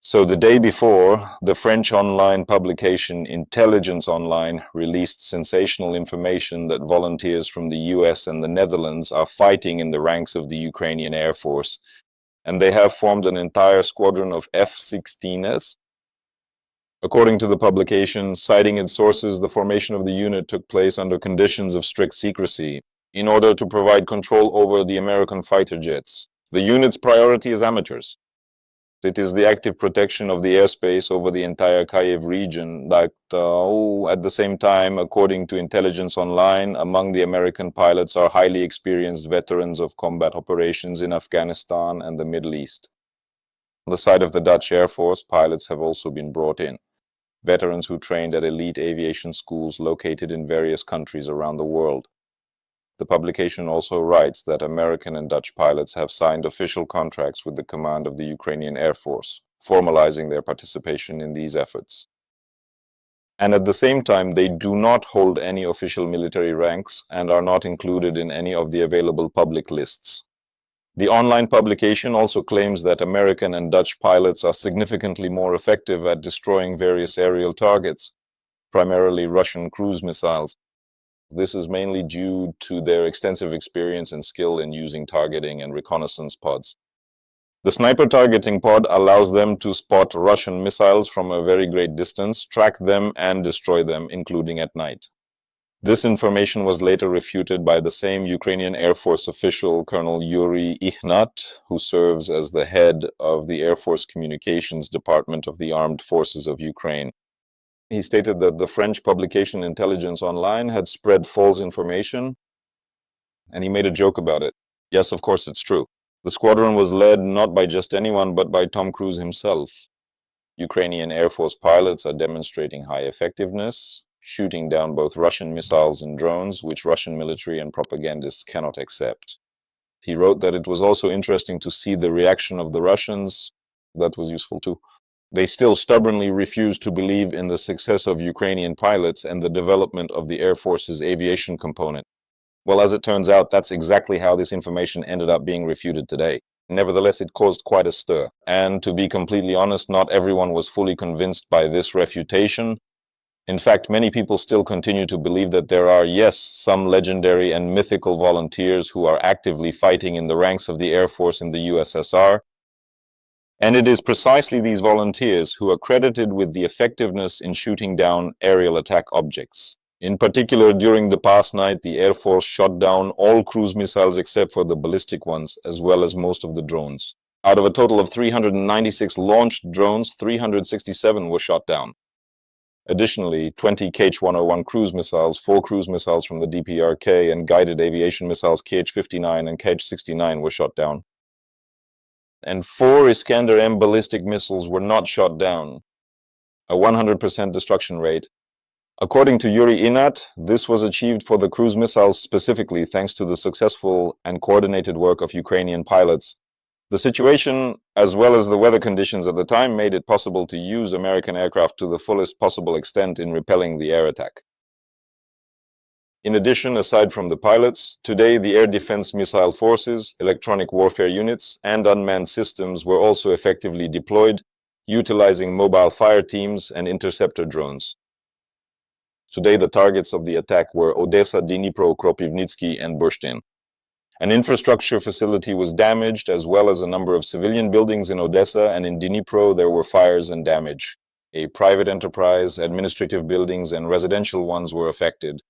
So the day before, the French online publication Intelligence Online released sensational information that volunteers from the US and the Netherlands are fighting in the ranks of the Ukrainian Air Force, and they have formed an entire squadron of F-16s. According to the publication, citing its sources, the formation of the unit took place under conditions of strict secrecy in order to provide control over the American fighter jets. The unit's priority is amateurs. It is the active protection of the airspace over the entire Kyiv region that, at the same time, according to Intelligence Online, among the American pilots are highly experienced veterans of combat operations in Afghanistan and the Middle East. On the side of the Dutch Air Force, pilots have also been brought in, veterans who trained at elite aviation schools located in various countries around the world. The publication also writes that American and Dutch pilots have signed official contracts with the command of the Ukrainian Air Force, formalizing their participation in these efforts. And at the same time, they do not hold any official military ranks and are not included in any of the available public lists. The online publication also claims that American and Dutch pilots are significantly more effective at destroying various aerial targets, primarily Russian cruise missiles. This is mainly due to their extensive experience and skill in using targeting and reconnaissance pods. The sniper targeting pod allows them to spot Russian missiles from a very great distance, track them, and destroy them, including at night. This information was later refuted by the same Ukrainian Air Force official, Colonel Yuri Ihnat, who serves as the head of the Air Force Communications Department of the Armed Forces of Ukraine. He stated that the French publication Intelligence Online had spread false information, and he made a joke about it. Yes, of course, it's true. The squadron was led not by just anyone, but by Tom Cruise himself. Ukrainian Air Force pilots are demonstrating high effectiveness, shooting down both Russian missiles and drones, which Russian military and propagandists cannot accept. He wrote that it was also interesting to see the reaction of the Russians. That was useful too. They still stubbornly refuse to believe in the success of Ukrainian pilots and the development of the Air Force's aviation component. Well, as it turns out, that's exactly how this information ended up being refuted today. Nevertheless, it caused quite a stir. And to be completely honest, not everyone was fully convinced by this refutation. In fact, many people still continue to believe that there are, yes, some legendary and mythical volunteers who are actively fighting in the ranks of the Air Force in the USSR. And it is precisely these volunteers who are credited with the effectiveness in shooting down aerial attack objects. In particular, during the past night, the Air Force shot down all cruise missiles except for the ballistic ones, as well as most of the drones. Out of a total of 396 launched drones, 367 were shot down. Additionally, 20 Kh-101 cruise missiles, 4 cruise missiles from the DPRK, and guided aviation missiles Kh-59 and Kh-69 were shot down. And 4 Iskander-M ballistic missiles were not shot down, a 100% destruction rate. According to Yuri Ihnat, this was achieved for the cruise missiles specifically thanks to the successful and coordinated work of Ukrainian pilots. The situation, as well as the weather conditions at the time, made it possible to use American aircraft to the fullest possible extent in repelling the air attack. In addition, aside from the pilots, today the air defense missile forces, electronic warfare units, and unmanned systems were also effectively deployed, utilizing mobile fire teams and interceptor drones. Today the targets of the attack were Odessa, Dnipro, Kropivnitsky, and Burstin. An infrastructure facility was damaged, as well as a number of civilian buildings in Odessa, and in Dnipro there were fires and damage. A private enterprise, administrative buildings, and residential ones were affected.